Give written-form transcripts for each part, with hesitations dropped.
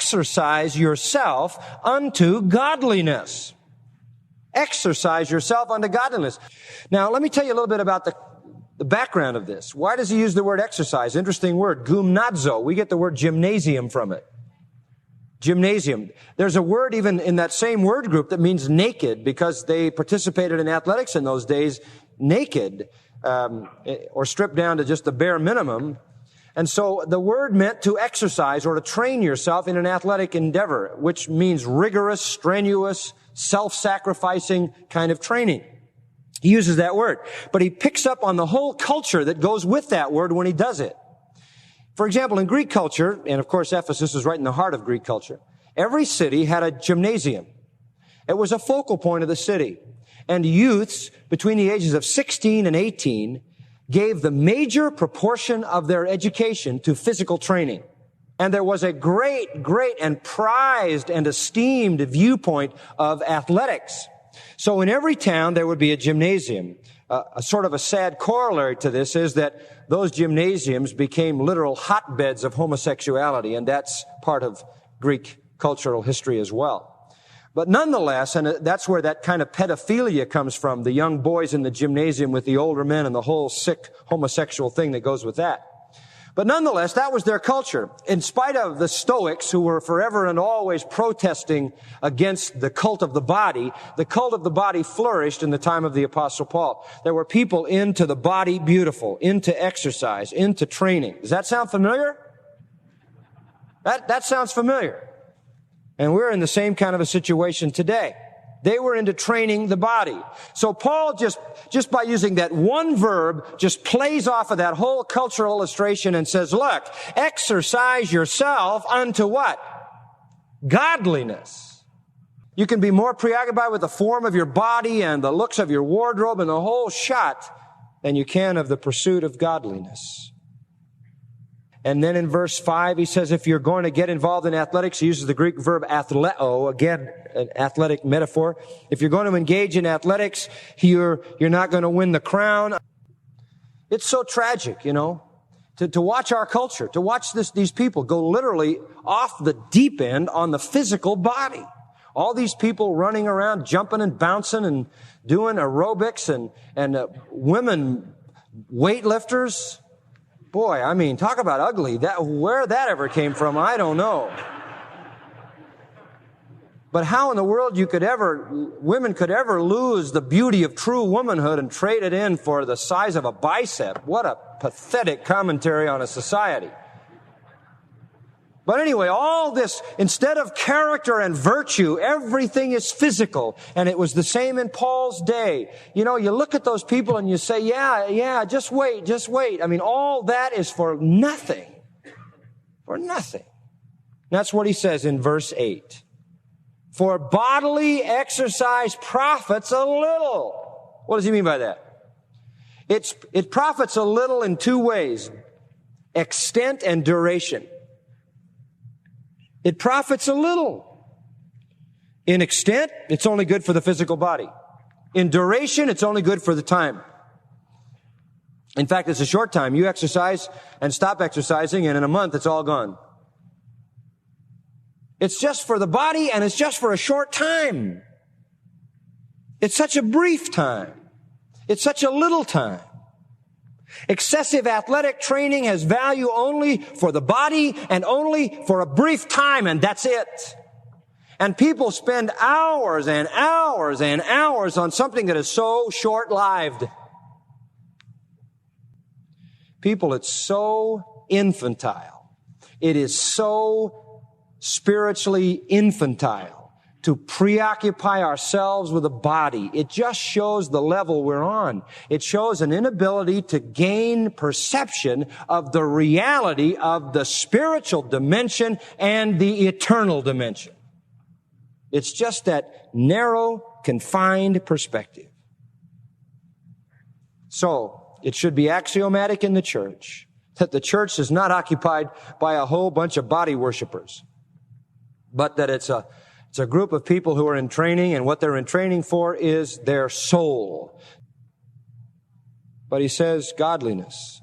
exercise yourself unto godliness. Exercise yourself unto godliness. Now, let me tell you a little bit about the background of this. Why does he use the word exercise? Interesting word, gymnazo. We get the word gymnasium from it. Gymnasium. There's a word even in that same word group that means naked, because they participated in athletics in those days naked, or stripped down to just the bare minimum. And so the word meant to exercise or to train yourself in an athletic endeavor, which means rigorous, strenuous, self-sacrificing kind of training. He uses that word, but he picks up on the whole culture that goes with that word when he does it. For example, in Greek culture, and of course Ephesus is right in the heart of Greek culture, every city had a gymnasium. It was a focal point of the city. And youths between the ages of 16 and 18 gave the major proportion of their education to physical training. And there was a great and prized and esteemed viewpoint of athletics. So in every town there would be a gymnasium. A sort of a sad corollary to this is that those gymnasiums became literal hotbeds of homosexuality, and that's part of Greek cultural history as well. But nonetheless, and that's where that kind of pedophilia comes from, the young boys in the gymnasium with the older men and the whole sick homosexual thing that goes with that. But nonetheless, that was their culture. In spite of the Stoics, who were forever and always protesting against the cult of the body flourished in the time of the Apostle Paul. There were people into the body beautiful, into exercise, into training. Does that sound familiar? That sounds familiar. And we're in the same kind of a situation today. They were into training the body. So Paul just by using that one verb just plays off of that whole cultural illustration and says, look, exercise yourself unto what? Godliness. You can be more preoccupied with the form of your body and the looks of your wardrobe and the whole shot than you can of the pursuit of godliness. And then in verse 5, he says, if you're going to get involved in athletics, he uses the Greek verb athleo, again, an athletic metaphor. If you're going to engage in athletics, you're not going to win the crown. It's so tragic, to watch our culture, to watch these people go literally off the deep end on the physical body. All these people running around, jumping and bouncing and doing aerobics and women weightlifters. Boy, I mean, talk about ugly. Where that ever came from, I don't know. But how in the world women could ever lose the beauty of true womanhood and trade it in for the size of a bicep? What a pathetic commentary on a society. But anyway, all this, instead of character and virtue, everything is physical. And it was the same in Paul's day. You look at those people and you say, yeah, just wait. I mean, all that is for nothing. For nothing. That's what he says in verse 8. For bodily exercise profits a little. What does he mean by that? It profits a little in two ways. Extent and duration. It profits a little. In extent, it's only good for the physical body. In duration, it's only good for the time. In fact, it's a short time. You exercise and stop exercising, and in a month, it's all gone. It's just for the body, and it's just for a short time. It's such a brief time. It's such a little time. Excessive athletic training has value only for the body and only for a brief time, and that's it. And people spend hours and hours and hours on something that is so short-lived. People, it's so infantile. It is so spiritually infantile to preoccupy ourselves with a body. It just shows the level we're on. It shows an inability to gain perception of the reality of the spiritual dimension and the eternal dimension. It's just that narrow, confined perspective. So, it should be axiomatic in the church that the church is not occupied by a whole bunch of body worshipers, but that it's a group of people who are in training, and what they're in training for is their soul. But he says godliness,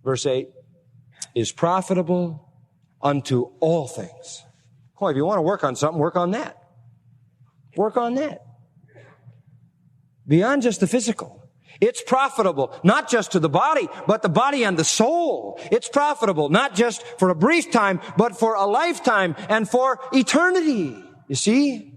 verse 8, is profitable unto all things. Oh, if you want to work on something, work on that. Work on that. Beyond just the physical. It's profitable, not just to the body, but the body and the soul. It's profitable, not just for a brief time, but for a lifetime and for eternity. You see?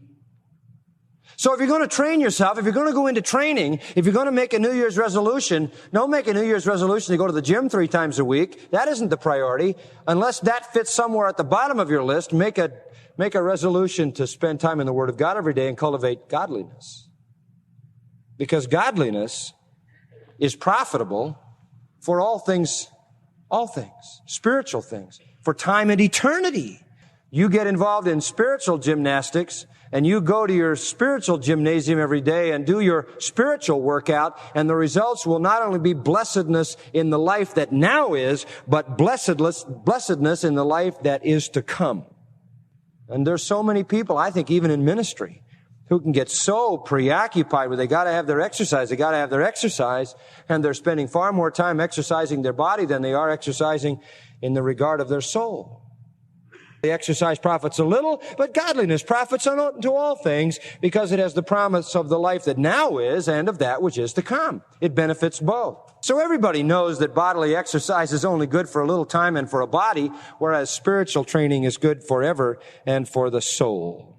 So if you're going to train yourself, if you're going to go into training, if you're going to make a New Year's resolution, don't make a New Year's resolution to go to the gym 3 times a week. That isn't the priority. Unless that fits somewhere at the bottom of your list, make a resolution to spend time in the Word of God every day and cultivate godliness. Because godliness is profitable for all things, spiritual things, for time and eternity. You get involved in spiritual gymnastics, and you go to your spiritual gymnasium every day and do your spiritual workout, and the results will not only be blessedness in the life that now is, but blessedness in the life that is to come. And there's so many people, I think even in ministry, who can get so preoccupied with they got to have their exercise, and they're spending far more time exercising their body than they are exercising in the regard of their soul. The exercise profits a little, but godliness profits unto all things, because it has the promise of the life that now is and of that which is to come. It benefits both. So everybody knows that bodily exercise is only good for a little time and for a body, whereas spiritual training is good forever and for the soul.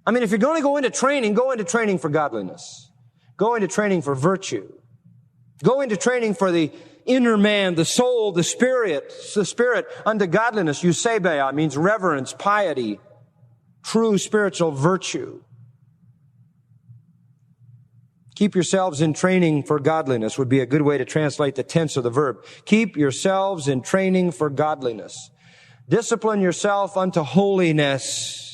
I mean, if you're going to go into training for godliness. Go into training for virtue. Go into training for the inner man, the soul, the spirit unto godliness. Eusebeia means reverence, piety, true spiritual virtue. Keep yourselves in training for godliness would be a good way to translate the tense of the verb. Keep yourselves in training for godliness. Discipline yourself unto holiness.